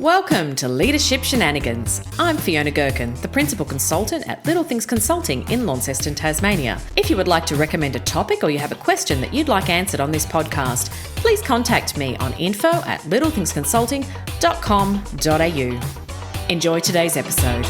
Welcome to Leadership Shenanigans. I'm Fiona Gherkin, the Principal Consultant at Little Things Consulting in Launceston, Tasmania. If you would like to recommend a topic or you have a question that you'd like answered on this podcast, please contact me on info@littlethingsconsulting.com.au. Enjoy today's episode.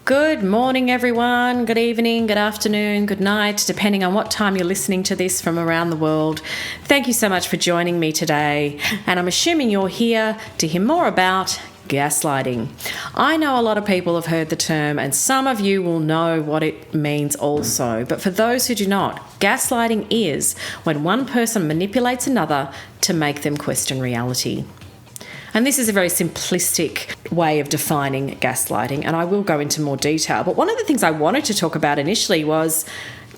Good morning, everyone. Good evening, good afternoon, good night, depending on what time you're listening to this from around the world. Thank you so much for joining me today. And I'm assuming you're here to hear more about gaslighting. I know a lot of people have heard the term, and some of you will know what it means also. But for those who do not, gaslighting is when one person manipulates another to make them question reality. And this is a very simplistic way of defining gaslighting, and I will go into more detail. But one of the things I wanted to talk about initially was,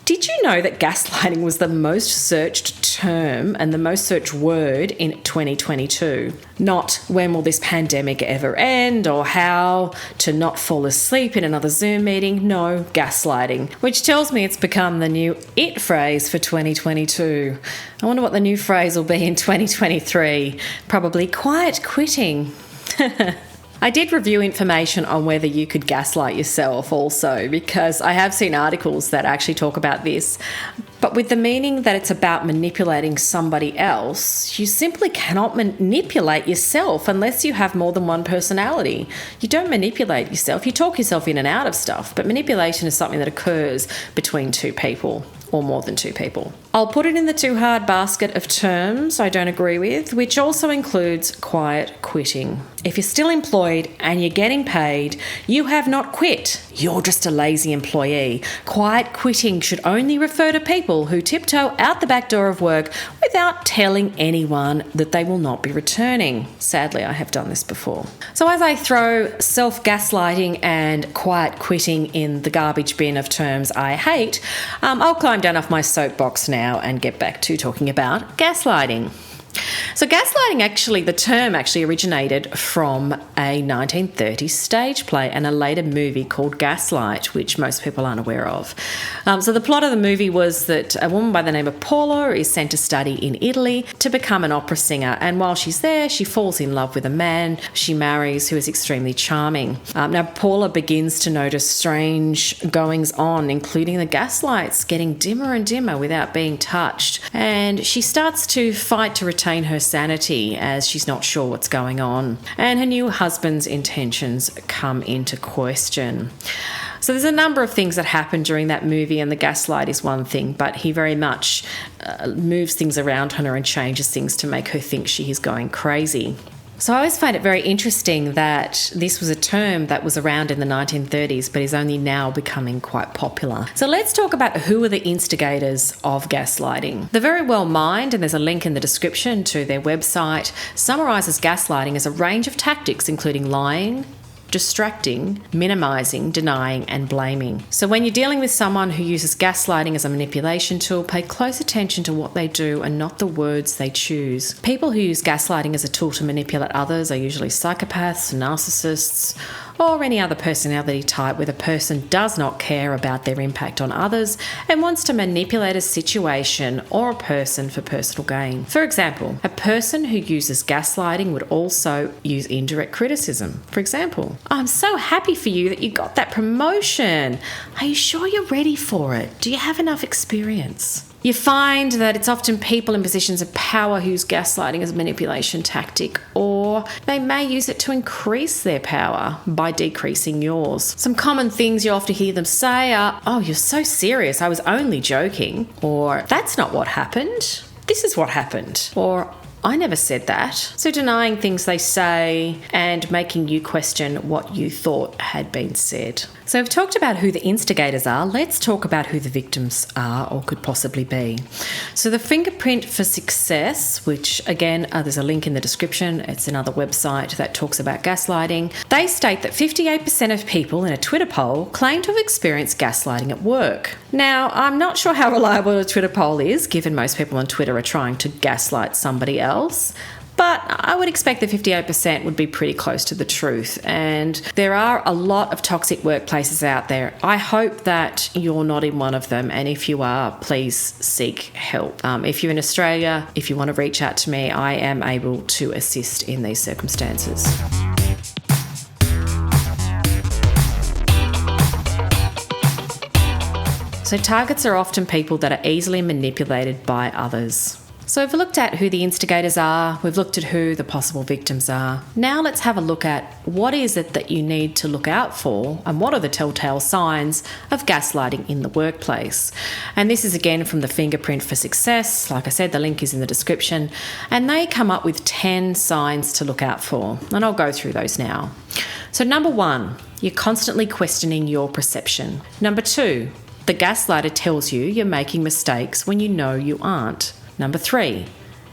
did you know that gaslighting was the most searched term and the most searched word in 2022? Not when will this pandemic ever end or how to not fall asleep in another Zoom meeting. No, gaslighting, which tells me it's become the new it phrase for 2022. I wonder what the new phrase will be in 2023. Probably quiet quitting. I did review information on whether you could gaslight yourself also, because I have seen articles that actually talk about this. But with the meaning that it's about manipulating somebody else, you simply cannot manipulate yourself unless you have more than one personality. You don't manipulate yourself. You talk yourself in and out of stuff, but manipulation is something that occurs between two people or more than two people. I'll put it in the too hard basket of terms I don't agree with, which also includes quiet quitting. If you're still employed and you're getting paid, you have not quit. You're just a lazy employee. Quiet quitting should only refer to people who tiptoe out the back door of work without telling anyone that they will not be returning. Sadly, I have done this before. So as I throw self-gaslighting and quiet quitting in the garbage bin of terms I hate, I'll climb down off my soapbox now and get back to talking about gaslighting. So gaslighting the term originated from a 1930s stage play and a later movie called Gaslight, which most people aren't aware of. So the plot of the movie was that a woman by the name of Paula is sent to study in Italy to become an opera singer. And while she's there, she falls in love with a man she marries who is extremely charming. Now, Paula begins to notice strange goings on, including the gaslights getting dimmer and dimmer without being touched. And she starts to fight to retain her sanity as she's not sure what's going on, and her new husband's intentions come into question. So there's a number of things that happen during that movie, and the gaslight is one thing, but he very much moves things around on her and changes things to make her think she is going crazy. So I always find it very interesting that this was a term that was around in the 1930s, but is only now becoming quite popular. So let's talk about who are the instigators of gaslighting. The Very Well Mind, and there's a link in the description to their website, summarises gaslighting as a range of tactics including lying, distracting, minimising, denying and blaming. So when you're dealing with someone who uses gaslighting as a manipulation tool, pay close attention to what they do and not the words they choose. People who use gaslighting as a tool to manipulate others are usually psychopaths, narcissists, or any other personality type where the person does not care about their impact on others and wants to manipulate a situation or a person for personal gain. For example, a person who uses gaslighting would also use indirect criticism. For example, I'm so happy for you that you got that promotion. Are you sure you're ready for it? Do you have enough experience? You find that it's often people in positions of power who use gaslighting as a manipulation tactic, or they may use it to increase their power by decreasing yours. Some common things you often hear them say are, "Oh, you're so serious, I was only joking," or "That's not what happened, this is what happened," or "I never said that." So denying things they say and making you question what you thought had been said. So we've talked about who the instigators are. Let's talk about who the victims are or could possibly be. So the fingerprint for success, which again, there's a link in the description. It's another website that talks about gaslighting. They state that 58% of people in a Twitter poll claim to have experienced gaslighting at work. Now, I'm not sure how reliable a Twitter poll is, given most people on Twitter are trying to gaslight somebody else. but I would expect that 58% would be pretty close to the truth. And there are a lot of toxic workplaces out there. I hope that you're not in one of them. And if you are, please seek help. If you're in Australia, if you want to reach out to me, I am able to assist in these circumstances. So targets are often people that are easily manipulated by others. So we've looked at who the instigators are, we've looked at who the possible victims are. Now let's have a look at what is it that you need to look out for and what are the telltale signs of gaslighting in the workplace. And this is again from the Fingerprint for Success. Like I said, the link is in the description. And they come up with 10 signs to look out for. And I'll go through those now. So number 1, you're constantly questioning your perception. Number 2, the gaslighter tells you you're making mistakes when you know you aren't. Number 3,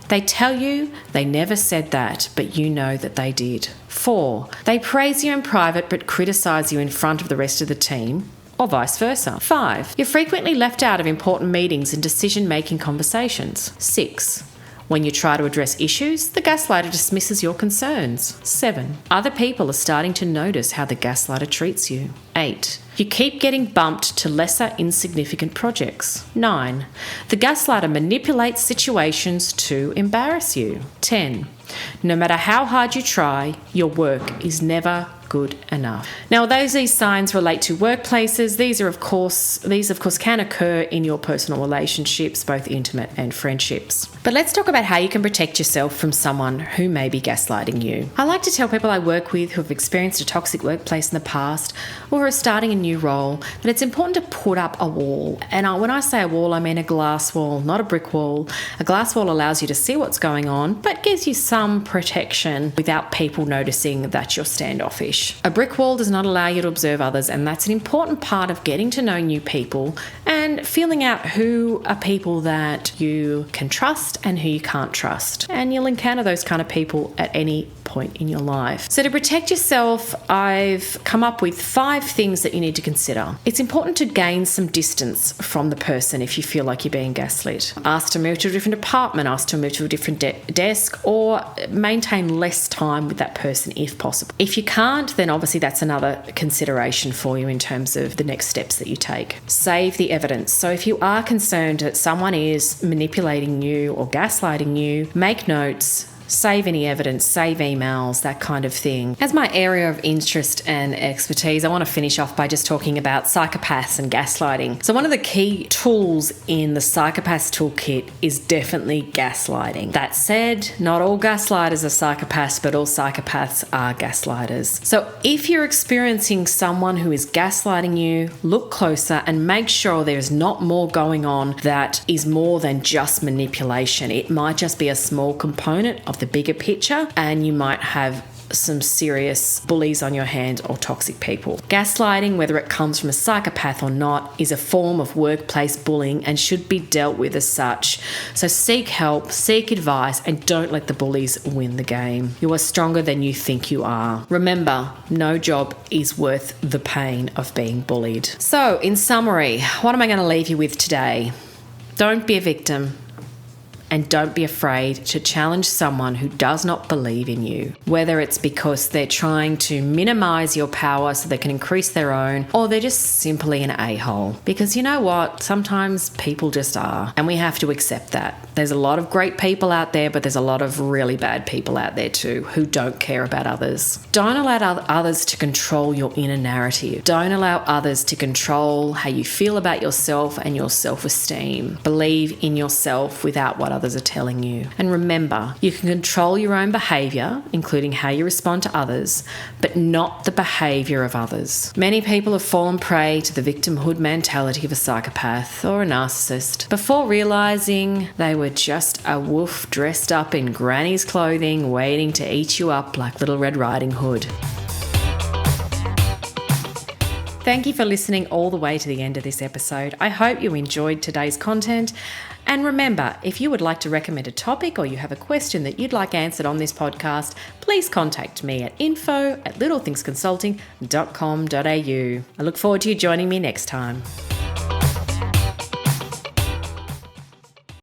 they tell you they never said that, but you know that they did. 4, they praise you in private but criticise you in front of the rest of the team, or vice versa. 5, you're frequently left out of important meetings and decision-making conversations. 6, when you try to address issues, the gaslighter dismisses your concerns. 7, other people are starting to notice how the gaslighter treats you. 8, you keep getting bumped to lesser insignificant projects. 9, the gaslighter manipulates situations to embarrass you. 10, no matter how hard you try, your work is never good enough. Now, these signs relate to workplaces. These of course can occur in your personal relationships, both intimate and friendships. But let's talk about how you can protect yourself from someone who may be gaslighting you. I like to tell people I work with who have experienced a toxic workplace in the past or are starting a new role that it's important to put up a wall. And when I say a wall, I mean a glass wall, not a brick wall. A glass wall allows you to see what's going on, but gives you some protection without people noticing that you're standoffish. A brick wall does not allow you to observe others, and that's an important part of getting to know new people and feeling out who are people that you can trust and who you can't trust. And you'll encounter those kind of people at any point in your life. So to protect yourself, I've come up with 5 things that you need to consider. It's important to gain some distance from the person if you feel like you're being gaslit. Ask to move to a different apartment, ask to move to a different desk, or maintain less time with that person if possible. If you can't, then obviously that's another consideration for you in terms of the next steps that you take. Save the evidence. So if you are concerned that someone is manipulating you or gaslighting you, make notes. Save any evidence, save emails, that kind of thing. As my area of interest and expertise, I want to finish off by just talking about psychopaths and gaslighting. So one of the key tools in the psychopaths toolkit is definitely gaslighting. That said, not all gaslighters are psychopaths, but all psychopaths are gaslighters. So if you're experiencing someone who is gaslighting you, look closer and make sure there's not more going on that is more than just manipulation. It might just be a small component of the bigger picture, and you might have some serious bullies on your hands or toxic people. Gaslighting, whether it comes from a psychopath or not, is a form of workplace bullying and should be dealt with as such. So seek help, seek advice, and don't let the bullies win the game. You are stronger than you think you are. Remember, no job is worth the pain of being bullied. So, in summary, what am I going to leave you with today? Don't be a victim. And don't be afraid to challenge someone who does not believe in you, whether it's because they're trying to minimize your power so they can increase their own, or they're just simply an a-hole. Because you know what? Sometimes people just are, and we have to accept that. There's a lot of great people out there, but there's a lot of really bad people out there too who don't care about others. Don't allow others to control your inner narrative. Don't allow others to control how you feel about yourself and your self-esteem. Believe in yourself without what others are telling you. And remember, you can control your own behaviour, including how you respond to others, but not the behaviour of others. Many people have fallen prey to the victimhood mentality of a psychopath or a narcissist before realising they were just a wolf dressed up in granny's clothing waiting to eat you up like Little Red Riding Hood. Thank you for listening all the way to the end of this episode. I hope you enjoyed today's content. And remember, if you would like to recommend a topic or you have a question that you'd like answered on this podcast, please contact me at info@littlethingsconsulting.com.au. I look forward to you joining me next time.